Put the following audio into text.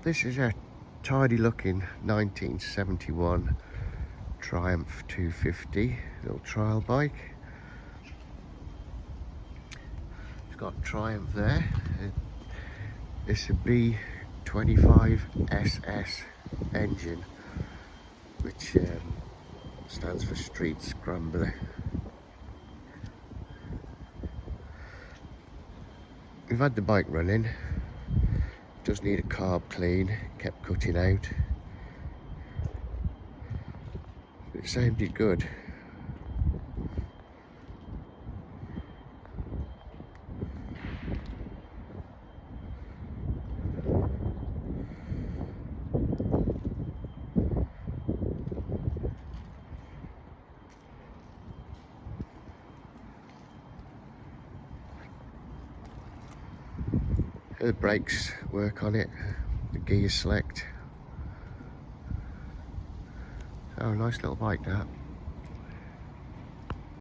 This is a tidy looking 1971 Triumph 250 little trial bike. It's got Triumph there. It's a B25SS engine, which stands for Street Scrambler. We've had the bike running. Does need a carb clean, kept cutting out. It sounded good. The brakes work on it, the gears select. Oh, nice little bike that.